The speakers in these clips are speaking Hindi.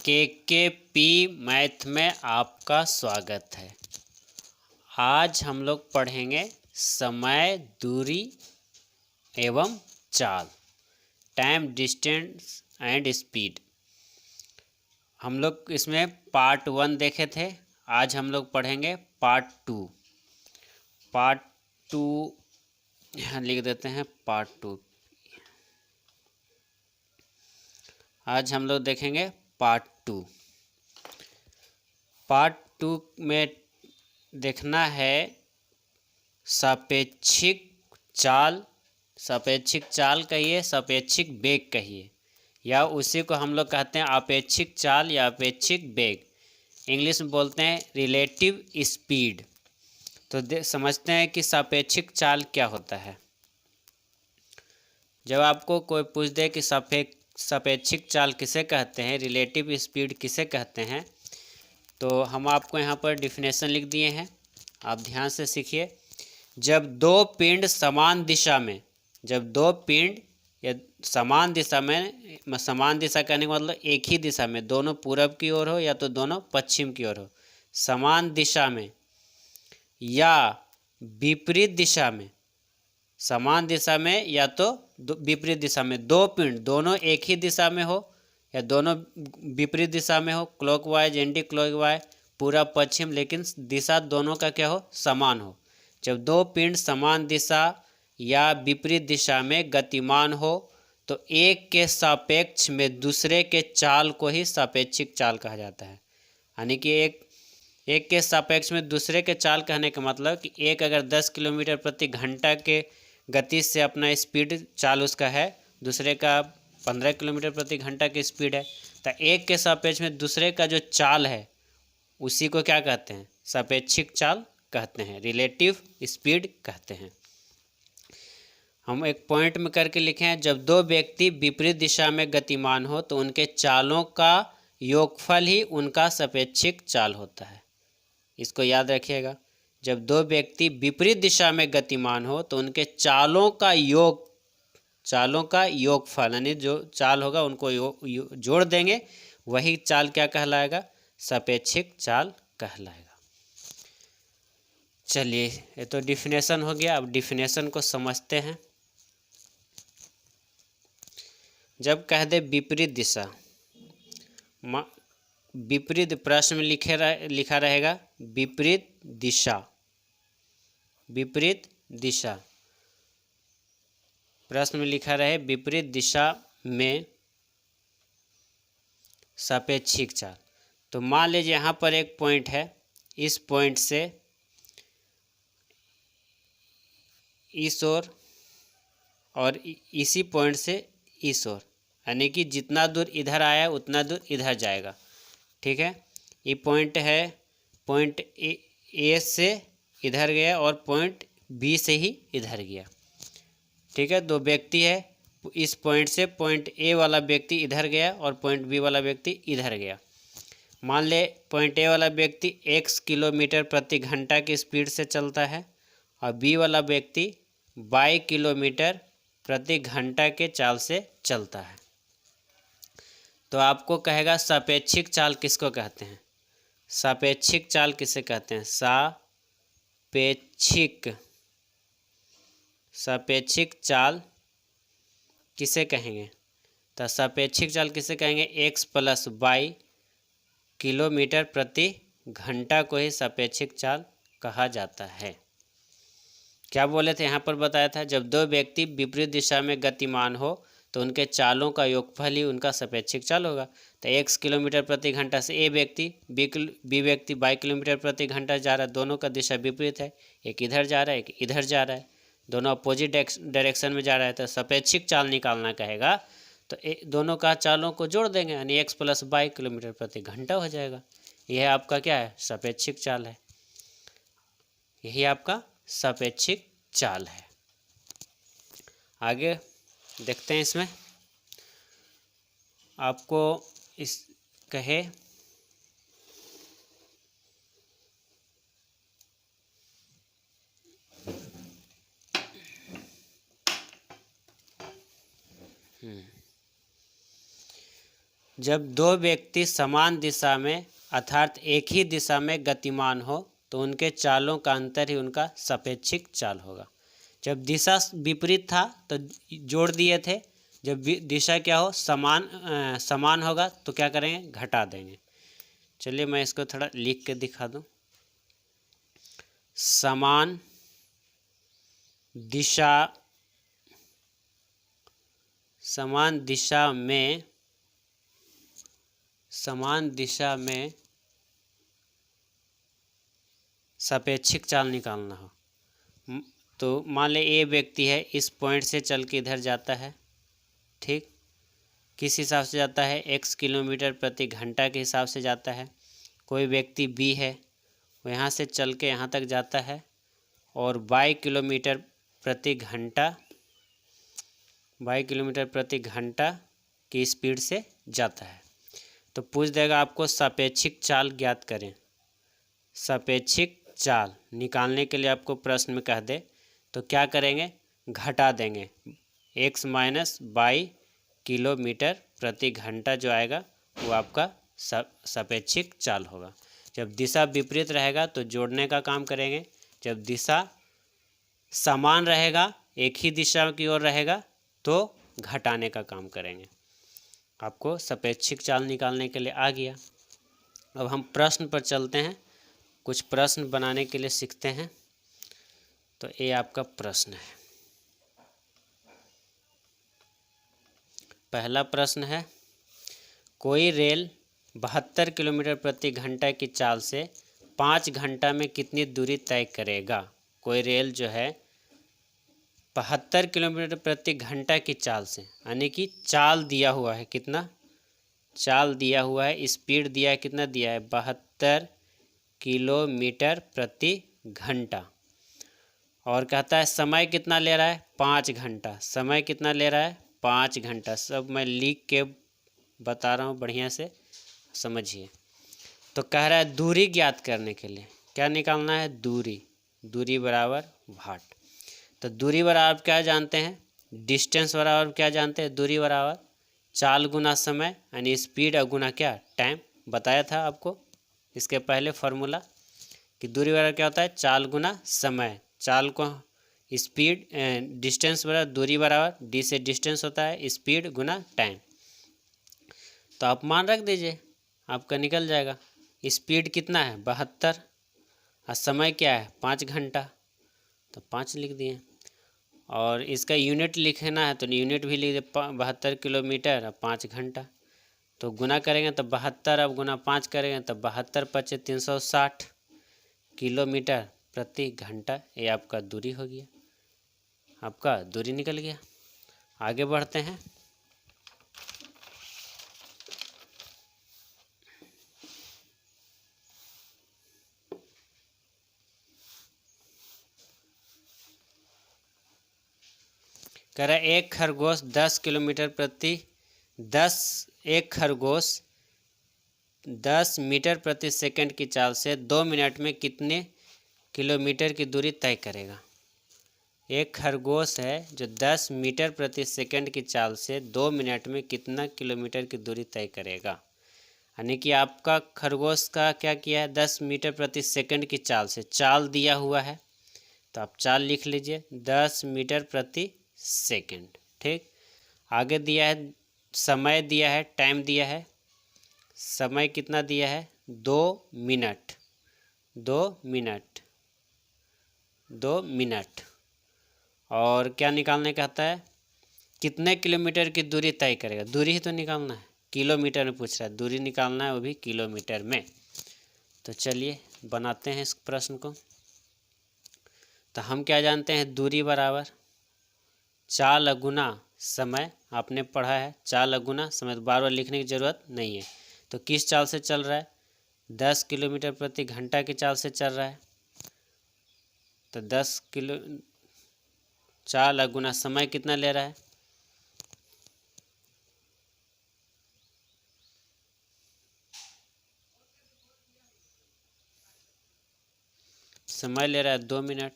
के मैथ में आपका स्वागत है। आज हम लोग पढ़ेंगे समय, दूरी एवं चाल, टाइम, डिस्टेंस एंड स्पीड। हम लोग इसमें पार्ट 1 देखे थे। आज हम लोग पढ़ेंगे पार्ट 2। पार्ट 2 यहाँ लिख देते हैं, पार्ट 2। आज हम लोग देखेंगे पार्ट 2। पार्ट 2 में देखना है सापेक्षिक चाल। सापेक्षिक चाल कहिए, सापेक्षिक वेग कहिए, या उसी को हम लोग कहते हैं आपेक्षिक चाल या आपेक्षिक वेग। इंग्लिश में बोलते हैं रिलेटिव स्पीड। तो समझते हैं कि सापेक्षिक चाल क्या होता है। जब आपको कोई पूछ दे कि सापेक्षिक चाल किसे कहते हैं, रिलेटिव स्पीड किसे कहते हैं, तो हम आपको यहाँ पर डिफिनेशन लिख दिए हैं, आप ध्यान से सीखिए। जब दो पिंड समान दिशा में, जब दो पिंड या समान दिशा में, समान दिशा कहने का मतलब एक ही दिशा में, दोनों पूरब की ओर हो या तो दोनों पश्चिम की ओर हो, समान दिशा में या विपरीत दिशा में, समान दिशा में या तो विपरीत दिशा में, दो पिंड दोनों एक ही दिशा में हो या दोनों विपरीत दिशा में हो, क्लॉकवाइज एंटी क्लॉकवाइज, पूरब पश्चिम, लेकिन दिशा दोनों का क्या हो, समान हो। जब दो पिंड समान दिशा या विपरीत दिशा में गतिमान हो तो एक के सापेक्ष में दूसरे के चाल को ही सापेक्षिक चाल कहा जाता है। यानी कि एक के सापेक्ष में दूसरे के चाल कहने का मतलब कि एक अगर 10 किलोमीटर प्रति घंटा के गति से अपना स्पीड चाल उसका है, दूसरे का 15 किलोमीटर प्रति घंटा की स्पीड है, तो एक के सापेक्ष में दूसरे का जो चाल है उसी को क्या कहते हैं, सापेक्षिक चाल कहते हैं, रिलेटिव स्पीड कहते हैं। हम एक पॉइंट में करके लिखे हैं, जब दो व्यक्ति विपरीत दिशा में गतिमान हो तो उनके चालों का योगफल ही उनका सापेक्षिक चाल होता है। इसको याद रखिएगा, जब दो व्यक्ति विपरीत दिशा में गतिमान हो तो उनके चालों का योगफल, यानी जो चाल होगा उनको जोड़ देंगे, वही चाल क्या कहलाएगा, सापेक्षिक चाल कहलाएगा। चलिए, ये तो डिफिनेशन हो गया। अब डिफिनेशन को समझते हैं। जब कह दे विपरीत दिशा, विपरीत, प्रश्न में लिखा रहेगा विपरीत दिशा, विपरीत दिशा, प्रश्न में लिखा रहे विपरीत दिशा में सापेक्षिक चाल। तो मान लीजिए यहाँ पर एक पॉइंट है, इस पॉइंट से इस ओर और इसी पॉइंट से इस ओर, यानी कि जितना दूर इधर आया उतना दूर इधर जाएगा। ठीक है, ये पॉइंट है, पॉइंट ए से इधर गया और पॉइंट बी से ही इधर गया। ठीक है, दो व्यक्ति है, इस पॉइंट से पॉइंट ए वाला व्यक्ति इधर गया और पॉइंट बी वाला व्यक्ति इधर गया। मान ले पॉइंट ए वाला व्यक्ति x किलोमीटर प्रति घंटा की स्पीड से चलता है और बी वाला व्यक्ति y किलोमीटर प्रति घंटा के चाल से चलता है। तो आपको कहेगा सापेक्षिक चाल किसको कहते हैं, सापेक्षिक चाल किसे कहते हैं, सापेक्षिक चाल किसे कहेंगे, तो सापेक्षिक चाल किसे कहेंगे, x + y किलोमीटर प्रति घंटा को ही सापेक्षिक चाल कहा जाता है। क्या बोले थे, यहाँ पर बताया था, जब दो व्यक्ति विपरीत दिशा में गतिमान हो तो उनके चालों का योगफल ही उनका सापेक्षिक चाल होगा। तो x किलोमीटर प्रति घंटा से ए व्यक्ति बी व्यक्ति y किलोमीटर प्रति घंटा जा रहा है, दोनों का दिशा विपरीत है, एक इधर जा रहा है एक इधर जा रहा है, दोनों अपोजिट डायरेक्शन में जा रहा है। तो सापेक्षिक चाल निकालना कहेगा तो दोनों का चालों को जोड़ देंगे, यानी x + y किलोमीटर प्रति घंटा हो जाएगा। यह आपका क्या है, सापेक्षिक चाल है, यही आपका सापेक्षिक चाल है। आगे देखते हैं, इसमें आपको इस कहे जब दो व्यक्ति समान दिशा में अर्थात एक ही दिशा में गतिमान हो तो उनके चालों का अंतर ही उनका सापेक्षिक चाल होगा। जब दिशा विपरीत था तो जोड़ दिए थे, जब दिशा क्या हो समान होगा तो क्या करेंगे, घटा देंगे। चलिए मैं इसको थोड़ा लिख के दिखा दूं। समान दिशा में सापेक्षिक चाल निकालना हो तो मान ले ए व्यक्ति है, इस पॉइंट से चल के इधर जाता है, ठीक, किस हिसाब से जाता है, x किलोमीटर प्रति घंटा के हिसाब से जाता है। कोई व्यक्ति बी है, वो यहाँ से चल के यहाँ तक जाता है और y किलोमीटर प्रति घंटा की स्पीड से जाता है। तो पूछ देगा आपको सापेक्षिक चाल ज्ञात करें। सापेक्षिक चाल निकालने के लिए आपको प्रश्न में कह दे तो क्या करेंगे, घटा देंगे। x माइनस y किलोमीटर प्रति घंटा जो आएगा वो आपका सापेक्षिक चाल होगा। जब दिशा विपरीत रहेगा तो जोड़ने का काम करेंगे, जब दिशा समान रहेगा, एक ही दिशा की ओर रहेगा तो घटाने का काम करेंगे। आपको सापेक्षिक चाल निकालने के लिए आ गया। अब हम प्रश्न पर चलते हैं, कुछ प्रश्न बनाने के लिए सीखते हैं। तो ये आपका प्रश्न है। पहला प्रश्न है, कोई रेल 72 किलोमीटर प्रति घंटा की चाल से 5 घंटा में कितनी दूरी तय करेगा। कोई रेल जो है 72 किलोमीटर प्रति घंटा की चाल से, यानी कि चाल दिया हुआ है, कितना चाल दिया हुआ है, स्पीड दिया है, कितना दिया है 72 किलोमीटर प्रति घंटा, और कहता है समय कितना ले रहा है 5 घंटा। समय कितना ले रहा है 5 घंटा। सब मैं लिख के बता रहा हूँ, बढ़िया से समझिए। तो कह रहा है दूरी ज्ञात करने के लिए क्या निकालना है, दूरी बराबर वाट। तो दूरी बराबर क्या जानते हैं, डिस्टेंस बराबर क्या जानते हैं, दूरी बराबर चाल गुना समय, यानी स्पीड और गुना क्या, टाइम। बताया था आपको इसके पहले फार्मूला कि दूरी बराबर क्या होता है, चाल गुना समय। चाल को स्पीड, डिस्टेंस बराबर दूरी बराबर डी से डिस्टेंस होता है, स्पीड गुना टाइम। तो आप मान रख दीजिए, आपका निकल जाएगा। स्पीड कितना है 72 और समय क्या है 5 घंटा, तो 5 लिख दिए। और इसका यूनिट लिखना है तो यूनिट भी लिख दे, 72 किलोमीटर और 5 घंटा। तो गुना करेंगे तो 72, अब गुना 5 करेंगे तो 72 × 360 किलोमीटर प्रति घंटा। ये आपका दूरी हो गया, आपका दूरी निकल गया। आगे बढ़ते हैं। कह रहा है एक खरगोश 10 मीटर प्रति सेकंड की चाल से 2 मिनट में कितने किलोमीटर की दूरी तय करेगा। एक खरगोश है जो 10 मीटर प्रति सेकंड की चाल से 2 मिनट में कितना किलोमीटर की दूरी तय करेगा। यानी कि आपका खरगोश का क्या किया है, 10 मीटर प्रति सेकंड की चाल से, चाल दिया हुआ है तो आप चाल लिख लीजिए 10 मीटर प्रति सेकंड, ठीक। आगे दिया है समय, दिया है टाइम, दिया है समय कितना दिया है 2 मिनट, 2 मिनट। और क्या निकालने कहता है, कितने किलोमीटर की दूरी तय करेगा। दूरी ही तो निकालना है, किलोमीटर में पूछ रहा है, दूरी निकालना है वो भी किलोमीटर में। तो चलिए बनाते हैं इस प्रश्न को। तो हम क्या जानते हैं, दूरी बराबर चाल गुना समय। आपने पढ़ा है चाल गुना समय, तो बार बार लिखने की ज़रूरत नहीं है। तो किस चाल से चल रहा है, 10 किलोमीटर प्रति घंटा की चाल से चल रहा है। तो 10 किलो चाल गुना समय कितना ले रहा है, समय ले रहा है 2 मिनट।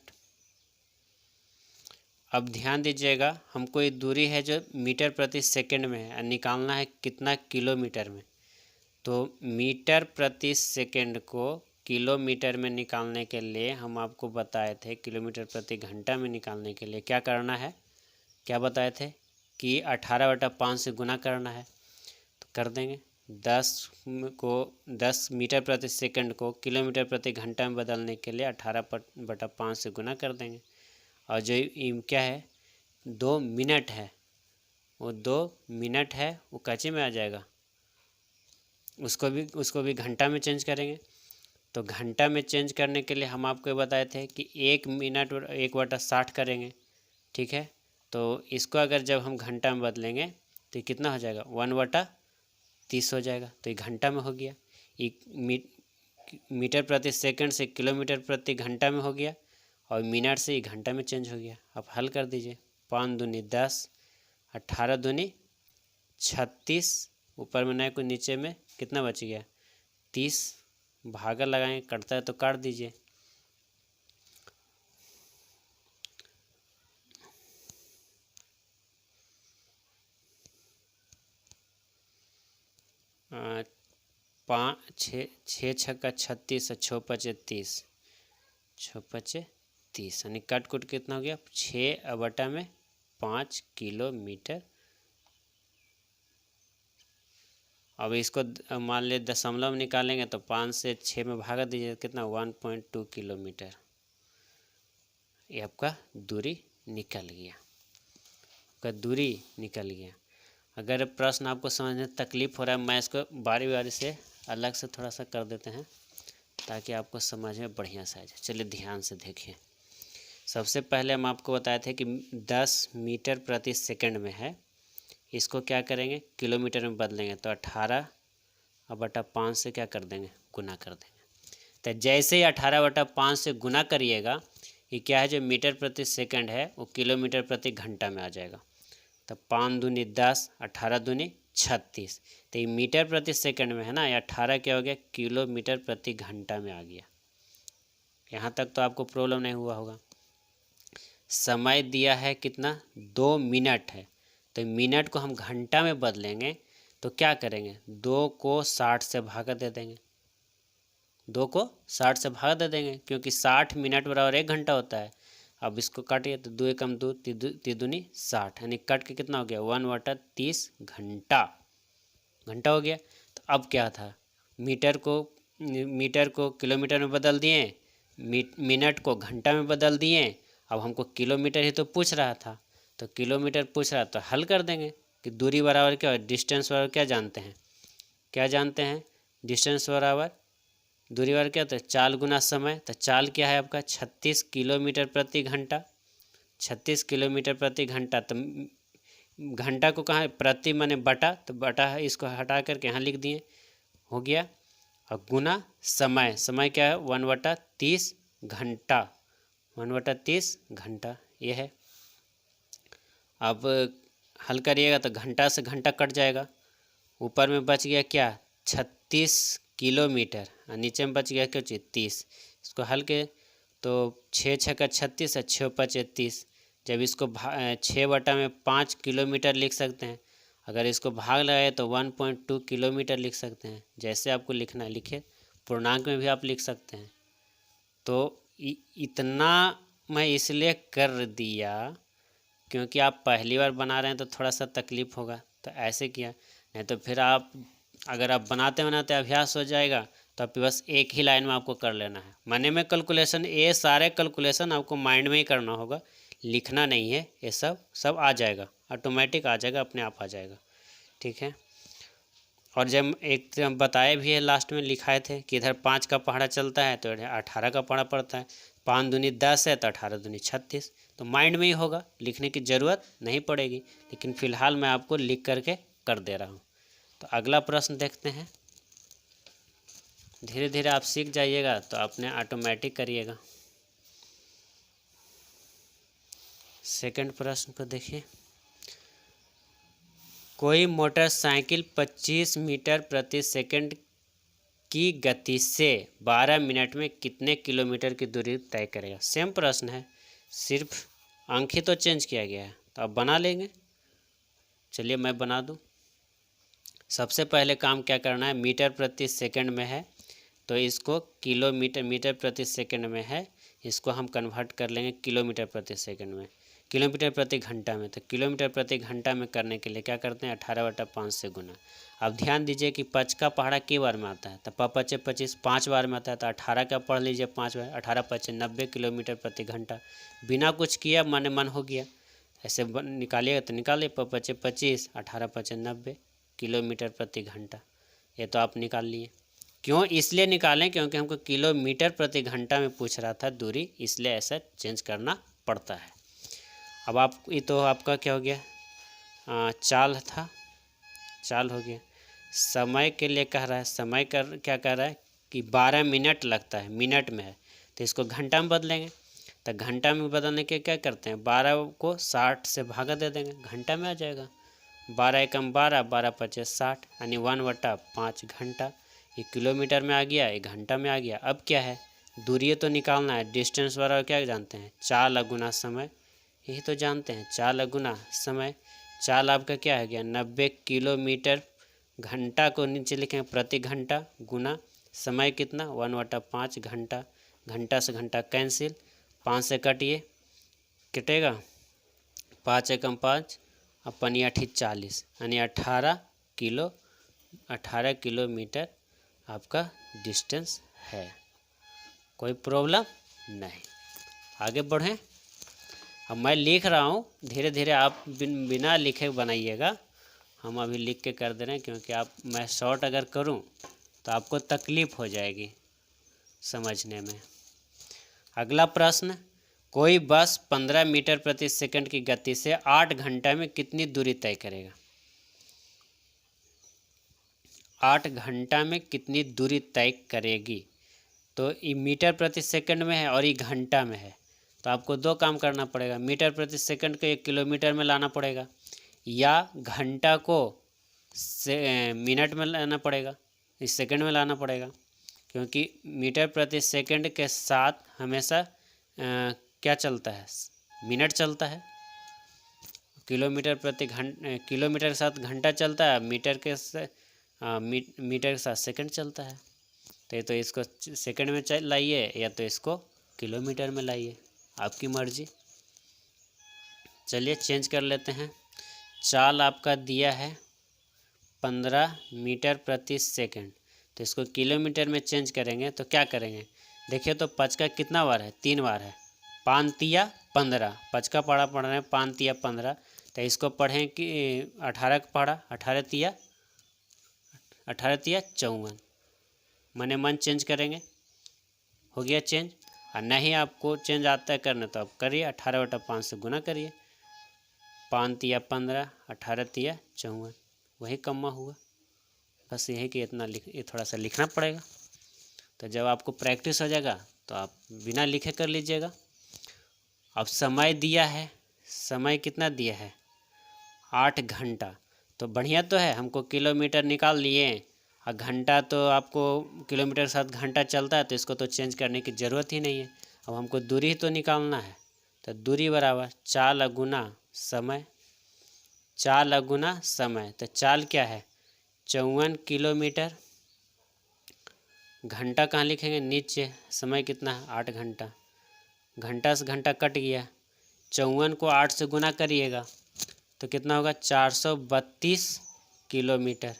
अब ध्यान दीजिएगा, हमको ये दूरी है जो मीटर प्रति सेकंड में है, निकालना है कितना किलोमीटर में। तो मीटर प्रति सेकंड को किलोमीटर में निकालने के लिए हम आपको बताए थे, किलोमीटर प्रति घंटा में निकालने के लिए क्या करना है, क्या बताए थे कि 18/5 से गुना करना है। तो कर देंगे, 10 मीटर प्रति सेकंड को किलोमीटर प्रति घंटा में बदलने के लिए 18/5 से गुना कर देंगे। और जो क्या है 2 मिनट है, वो 2 मिनट है, वो कच्चे में आ जाएगा, उसको भी घंटा में चेंज करेंगे। तो घंटा में चेंज करने के लिए हम आपको बताए थे कि 1 मिनट 1/60 करेंगे, ठीक है। तो इसको अगर जब हम घंटा में बदलेंगे तो ये कितना हो जाएगा, 1/30 हो जाएगा। तो ये घंटा में हो गया। मीटर प्रति सेकंड से किलोमीटर प्रति घंटा में हो गया, और मिनट से ये घंटा में चेंज हो गया। अब हल कर दीजिए, 5 दूनी 10, 18 दूनी 36, ऊपर में 9 को नीचे में कितना बच गया 30, भागा लगाएंगे, कटता है तो काट दीजिए। छः छक्का 36 और 6×5 30, 6×5 30, यानी कट कुट कितना हो गया 6/5 किलोमीटर। अब इसको मान ले दशमलव निकालेंगे तो 5 से 6 में भागा दीजिए, कितना 1.2 किलोमीटर। ये आपका दूरी निकल गया, आपका दूरी निकल गया। अगर प्रश्न आपको समझने में तकलीफ़ हो रहा है, मैं इसको बारी बारी से अलग से थोड़ा सा कर देते हैं ताकि आपको समझ में बढ़िया से आ जाए। चलिए ध्यान से देखिए। सबसे पहले हम आपको बताए थे कि 10 मीटर प्रति सेकंड में है, इसको क्या करेंगे किलोमीटर में बदलेंगे तो 18/5 से क्या कर देंगे, गुना कर देंगे। तो जैसे ही 18/5 से गुना करिएगा, ये क्या है जो मीटर प्रति सेकंड है वो किलोमीटर प्रति घंटा में आ जाएगा। तो 5 दूनी 10, 18 दूनी 36, तो ये मीटर प्रति सेकंड में है ना, ये 18 क्या हो गया किलोमीटर प्रति घंटा में आ गया। यहाँ तक तो आपको प्रॉब्लम नहीं हुआ होगा। समय दिया है कितना 2 मिनट है, तो मिनट को हम घंटा में बदलेंगे तो क्या करेंगे 2 को 60 से भागा दे देंगे, 2 को 60 से भागा दे देंगे, क्योंकि 60 मिनट बराबर 1 घंटा होता है। अब इसको काटिए तो 2 एकम 2, 3 दूनी 60, यानी कट के कितना हो गया 1/30 घंटा, घंटा हो गया। तो अब क्या था, मीटर को किलोमीटर में बदल दिए, मिनट को घंटा में बदल दिए। अब हमको किलोमीटर ही तो पूछ रहा था, तो किलोमीटर पूछ रहा तो हल कर देंगे कि दूरी बराबर क्या, डिस्टेंस बराबर क्या जानते हैं, क्या जानते हैं डिस्टेंस बराबर दूरी बराबर क्या होता है, चाल गुना समय। तो चाल क्या है आपका 36 किलोमीटर प्रति घंटा, 36 किलोमीटर प्रति घंटा। तो घंटा को कहाँ प्रति माने बटा, तो बटा है इसको हटा करके यहाँ लिख दिए, हो गया। और गुना समय, समय क्या है 1/30 घंटा, 1/30 घंटा ये है। अब हल करिएगा तो घंटा से घंटा कट जाएगा, ऊपर में बच गया क्या 36 किलोमीटर, और नीचे में बच गया क्या 30। इसको हल के तो 6 छक्का 36 और 6×5 30, जब इसको 6/5 किलोमीटर लिख सकते हैं। अगर इसको भाग लगाए तो 1.2 किलोमीटर लिख सकते हैं। जैसे आपको लिखना है लिखे, पूर्णांक में भी आप लिख सकते हैं। तो इतना मैं इसलिए कर दिया क्योंकि आप पहली बार बना रहे हैं तो थोड़ा सा तकलीफ़ होगा, तो ऐसे किया। नहीं तो फिर आप अगर आप बनाते बनाते अभ्यास हो जाएगा तो आप बस एक ही लाइन में आपको कर लेना है। मने में कैलकुलेशन, ये सारे कैलकुलेशन आपको माइंड में ही करना होगा, लिखना नहीं है। ये सब आ जाएगा, ऑटोमेटिक आ जाएगा, अपने आप आ जाएगा, ठीक है। और जब एक बताए भी है लास्ट में लिखाए थे कि इधर 5 का पहाड़ा चलता है तो 18 का पहाड़ा पड़ता है, 5 दूनी 10 है तो 18 दूनी 36, तो माइंड में ही होगा, लिखने की ज़रूरत नहीं पड़ेगी। लेकिन फ़िलहाल मैं आपको लिख करके कर दे रहा हूँ। तो अगला प्रश्न देखते हैं। धीरे धीरे आप सीख जाइएगा तो आपने ऑटोमेटिक करिएगा। सेकंड प्रश्न को देखिए। कोई मोटरसाइकिल 25 मीटर प्रति सेकंड की गति से 12 मिनट में कितने किलोमीटर की दूरी तय करेगा। सेम प्रश्न है, सिर्फ अंक ही तो चेंज किया गया है, तो आप बना लेंगे। चलिए मैं बना दूं। सबसे पहले काम क्या करना है, मीटर प्रति सेकंड में है तो इसको किलोमीटर, मीटर प्रति सेकंड में है, इसको हम कन्वर्ट कर लेंगे किलोमीटर प्रति सेकंड में, किलोमीटर प्रति घंटा में। तो किलोमीटर प्रति घंटा में करने के लिए क्या करते हैं, 18/5 से गुना। अब ध्यान दीजिए कि 5 का पहाड़ा कई बार में आता है, तो 5 × 25 5 बार में आता है, तो 18 का पढ़ लीजिए 5 बार, 18 × 5 90 किलोमीटर प्रति घंटा। बिना कुछ किया मन मन हो गया, ऐसे निकालिएगा तो निकालिए, 5 × 25 18 × 5 90 किलोमीटर प्रति घंटा। ये तो आप निकाल लिए। क्यों इसलिए निकालें, क्योंकि हमको किलोमीटर प्रति घंटा में पूछ रहा था दूरी, इसलिए ऐसा चेंज करना पड़ता है। अब आप ये तो आपका क्या हो गया, चाल था, चाल हो गया। समय के लिए कह रहा है, समय कर क्या कह रहा है कि 12 मिनट लगता है, मिनट में है, तो इसको घंटा में बदलेंगे। तो घंटा में बदलने के क्या करते हैं, 12 को 60 से भागा दे देंगे, घंटा में आ जाएगा। 12 × 12 12 × 5 60, यानी 1/5 घंटा। ये किलोमीटर में आ गया, ये घंटा में आ गया। अब क्या है, दूरी तो निकालना है, डिस्टेंस वाला क्या जानते हैं, चाल गुना समय, यही तो जानते हैं, चाल गुना समय। चाल आपका क्या है गया, 90 किलोमीटर, घंटा को नीचे लिखेंगे प्रति घंटा, गुना समय कितना 1/5 घंटा। घंटा से घंटा कैंसिल, 5 से कटिए, कटेगा 5 × 5 अपन 40, यानी 18 किलोमीटर आपका डिस्टेंस है। कोई प्रॉब्लम नहीं, आगे बढ़ें। अब मैं लिख रहा हूँ, धीरे धीरे आप बिना लिखे बनाइएगा। हम अभी लिख के कर दे रहे हैं, क्योंकि मैं शॉर्ट अगर करूँ तो आपको तकलीफ़ हो जाएगी समझने में। अगला प्रश्न, कोई बस 15 मीटर प्रति सेकंड की गति से 8 घंटा में कितनी दूरी तय करेगा। 8 घंटा में कितनी दूरी तय करेगी। तो ये मीटर प्रति सेकंड में है और ये घंटा में है, तो आपको दो काम करना पड़ेगा, मीटर प्रति सेकंड को 1 किलोमीटर में लाना पड़ेगा, या घंटा को मिनट में लाना पड़ेगा, इस सेकंड में लाना पड़ेगा। क्योंकि मीटर प्रति सेकंड के साथ हमेशा क्या चलता है, मिनट चलता है। किलोमीटर के साथ घंटा चलता है, मीटर के साथ सेकंड चलता है। तो इसको सेकंड में लाइए या तो इसको किलोमीटर में लाइए, आपकी मर्जी। चलिए चेंज कर लेते हैं। चाल आपका दिया है 15 मीटर प्रति सेकंड, तो इसको किलोमीटर में चेंज करेंगे तो क्या करेंगे, देखिए तो 5 का कितना बार है, 3 बार है, 5 तिया 15, 5 का पढ़ा पढ़ रहे हैं, 5 तिया 15, तो इसको पढ़ें कि 18 का पढ़ा, 18 तिया 54, मने मन चेंज करेंगे, हो गया चेंज। और नहीं आपको चेंज आता है करने तो आप करिए, 18/5 से गुना करिए, 5 तिया 15, 18 तिया 54, वही कम्मा हुआ। बस यही कि इतना ये थोड़ा सा लिखना पड़ेगा, तो जब आपको प्रैक्टिस हो जाएगा तो आप बिना लिखे कर लीजिएगा। अब समय दिया है, समय कितना दिया है 8 घंटा, तो बढ़िया तो है, हमको किलोमीटर निकाल लिए, और घंटा तो आपको किलोमीटर के साथ घंटा चलता है, तो इसको तो चेंज करने की ज़रूरत ही नहीं है। अब हमको दूरी तो निकालना है, तो दूरी बराबर चाल गुना समय, चाल गुना समय। तो चाल क्या है 54 किलोमीटर, घंटा कहाँ लिखेंगे नीचे, समय कितना है 8 घंटा, घंटा से घंटा कट गया, 54 को 8 से गुना करिएगा तो कितना होगा 432 किलोमीटर,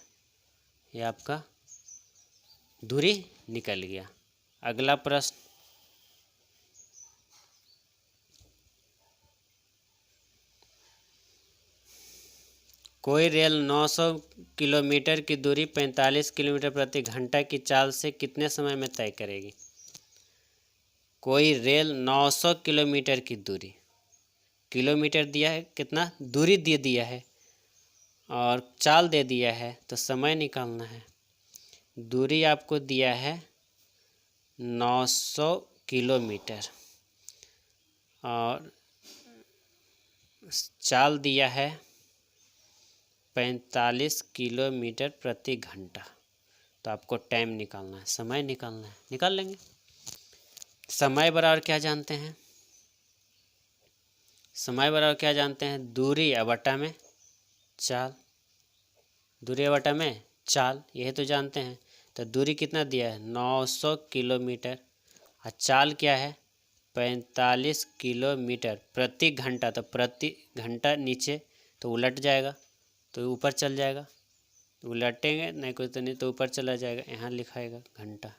ये आपका दूरी निकल गया। अगला प्रश्न, कोई रेल 900 किलोमीटर की दूरी 45 किलोमीटर प्रति घंटा की चाल से कितने समय में तय करेगी। कोई रेल 900 किलोमीटर की दूरी, किलोमीटर दिया है, कितना दूरी दे दिया है और चाल दे दिया है, तो समय निकालना है। दूरी आपको दिया है 900 किलोमीटर और चाल दिया है 45 किलोमीटर प्रति घंटा, तो आपको टाइम निकालना है, समय निकालना है, निकाल लेंगे। समय बराबर क्या जानते हैं, समय बराबर क्या जानते हैं, दूरी बटा में चाल, दूरी बटा में चाल, यही तो जानते हैं। तो दूरी कितना दिया है, 900 किलोमीटर, और चाल क्या है, 45 किलोमीटर प्रति घंटा। तो प्रति घंटा नीचे तो उलट जाएगा, तो ऊपर चल जाएगा, उलटेंगे नहीं कोई तो नहीं, तो ऊपर चला जाएगा, यहाँ लिखाएगा घंटा।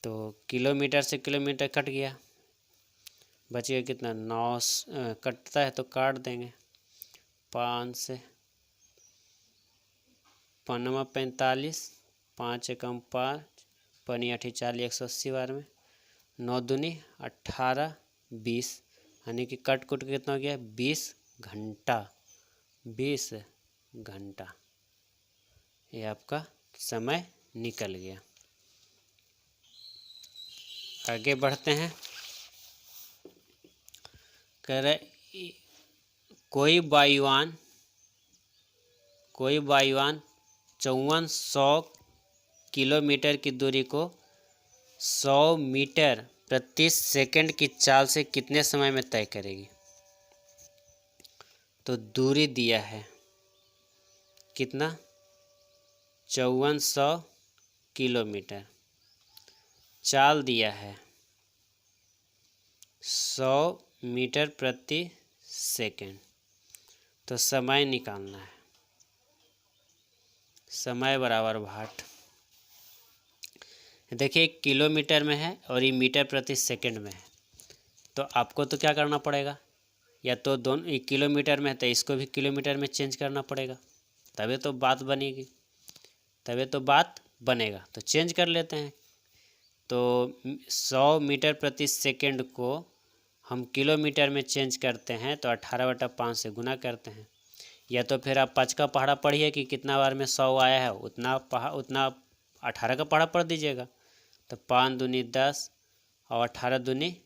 तो किलोमीटर से किलोमीटर कट गया, बचिए कितना, 9 कटता है तो काट देंगे, 5 से 45, 5 एकम 5, पनी 8 40, 180 बार में, 9 दूनी 18, 20, यानी कि कट कुट कितना हो गया, 20 घंटा, 20 घंटा। ये आपका समय निकल गया। आगे बढ़ते हैं। कह रहे कोई वायुयान 5400 किलोमीटर की दूरी को 100 मीटर प्रति सेकंड की चाल से कितने समय में तय करेगी। तो दूरी दिया है कितना, 5400 किलोमीटर, चाल दिया है 100 मीटर प्रति सेकंड, तो समय निकालना है, समय बराबर भाट। देखिए किलोमीटर में है और ये मीटर प्रति सेकंड में है, तो आपको तो क्या करना पड़ेगा, या तो दोनों, एक किलोमीटर में है तो इसको भी किलोमीटर में चेंज करना पड़ेगा, तभी तो बात बनेगी, तभी तो बात बनेगा। तो चेंज कर लेते हैं। तो 100 मीटर प्रति सेकंड को हम किलोमीटर में चेंज करते हैं तो 18/5 से गुना करते हैं, या तो फिर आप 5 का पहाड़ा पढ़िए कि कितना बार में 100 आया है, उतना 18 का पहाड़ा पढ़ दीजिएगा। तो 5 दूनी 10 और 18 दूनी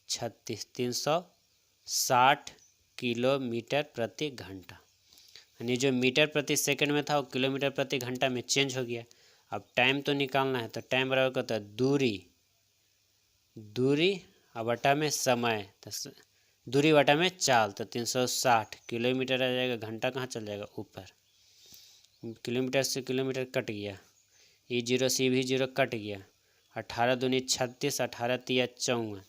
36, 360 किलोमीटर प्रति घंटा, यानी जो मीटर प्रति सेकंड में था वो किलोमीटर प्रति घंटा में चेंज हो गया। अब टाइम तो निकालना है, तो टाइम बराबर होता है दूरी बटा में समय, तो दूरी बटा में चाल, तो 360 किलोमीटर आ जाएगा, घंटा कहाँ चल जाएगा ऊपर, किलोमीटर से किलोमीटर कट गया, ये 0 से भी 0 कट गया, 18 दूनी 36, 18 तिया 54,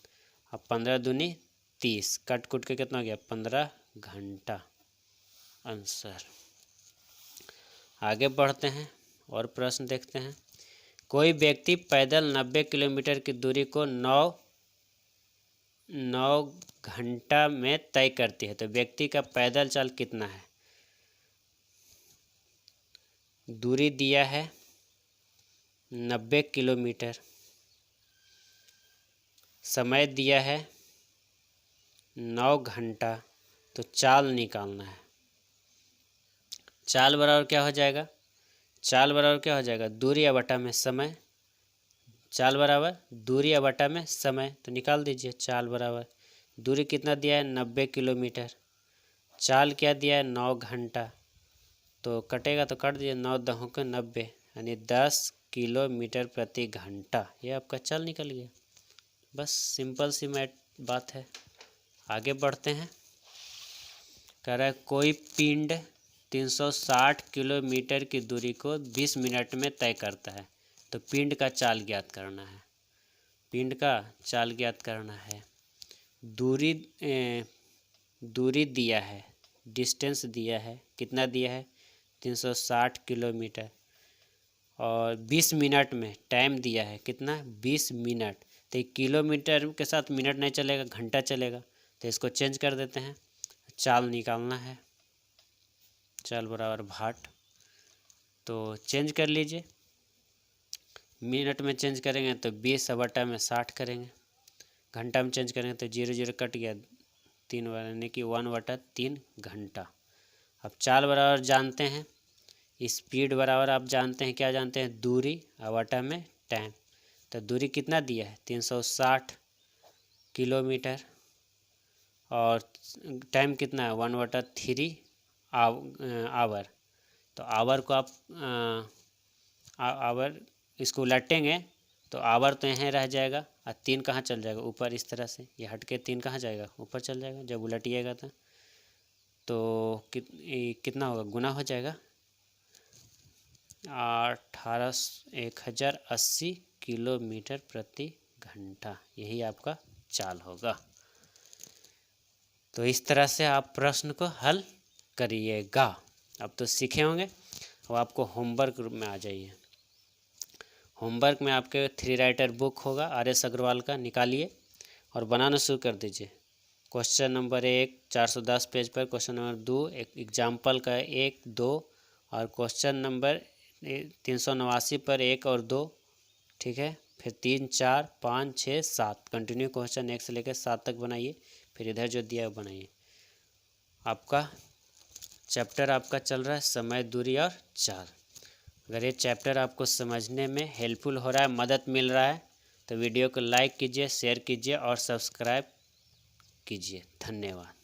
और 15 दूनी 30, कट कुट के कितना हो गया, 15 घंटा आंसर। आगे बढ़ते हैं और प्रश्न देखते हैं। कोई व्यक्ति पैदल 90 किलोमीटर की दूरी को 9 घंटा में तय करती है, तो व्यक्ति का पैदल चाल कितना है। दूरी दिया है 90 किलोमीटर, समय दिया है 9 घंटा, तो चाल निकालना है। चाल बराबर क्या हो जाएगा, चाल बराबर क्या हो जाएगा, दूरी बटा में समय, चाल बराबर दूरी बटा में समय, तो निकाल दीजिए। चाल बराबर दूरी कितना दिया है 90 किलोमीटर, चाल क्या दिया है 9 घंटा, तो कटेगा तो कट दीजिए, 9 दहों के 90, यानी 10 किलोमीटर प्रति घंटा, ये आपका चाल निकल गया। बस सिंपल सी बात है। आगे बढ़ते हैं। कह रहा है कोई पिंड 360 किलोमीटर की दूरी को 20 मिनट में तय करता है, तो पिंड का चाल ज्ञात करना है, पिंड का चाल ज्ञात करना है। दूरी दिया है, डिस्टेंस दिया है, कितना दिया है 360 किलोमीटर, और 20 मिनट में टाइम दिया है कितना 20 मिनट, तो किलोमीटर के साथ मिनट नहीं चलेगा, घंटा चलेगा, तो इसको चेंज कर देते हैं। चाल निकालना है, चाल बराबर भाट, तो चेंज कर लीजिए, मिनट में चेंज करेंगे तो 20 बटा में 60 करेंगे, घंटा में चेंज करेंगे तो 0 0 कट गया, 3 बार, यानी कि 1/3 घंटा। अब चाल बराबर जानते हैं, स्पीड बराबर आप जानते हैं, क्या जानते हैं, दूरी बटा में टाइम, तो दूरी कितना दिया है 360 किलोमीटर, और टाइम कितना है 1/3 आवर, तो आवर को आप आवर इसको उलटेंगे तो आवर तो यहाँ रह जाएगा और 3 कहाँ चल जाएगा ऊपर, इस तरह से ये हट के 3 कहाँ जाएगा ऊपर चल जाएगा जब उलटिएगा तो कितना होगा, गुना हो जाएगा 1080 किलोमीटर प्रति घंटा, यही आपका चाल होगा। तो इस तरह से आप प्रश्न को हल करिएगा। अब तो सीखे होंगे। अब आपको होमवर्क में आ जाइए। होमवर्क में आपके 3 राइटर बुक होगा RS अग्रवाल का, निकालिए और बनाना शुरू कर दीजिए। क्वेश्चन नंबर 1 410 पेज पर, क्वेश्चन नंबर 2 एक एग्जाम्पल का 1 2 और क्वेश्चन नंबर 389 पर 1 और 2, ठीक है। फिर 3 4 5 6 7 कंटिन्यू क्वेश्चन 1 से लेकर 7 तक बनाइए। फिर इधर जो दिया है वो बनाइए। आपका चैप्टर आपका चल रहा है समय, दूरी और चाल। अगर ये चैप्टर आपको समझने में हेल्पफुल हो रहा है, मदद मिल रहा है, तो वीडियो को लाइक कीजिए, शेयर कीजिए और सब्सक्राइब कीजिए। धन्यवाद।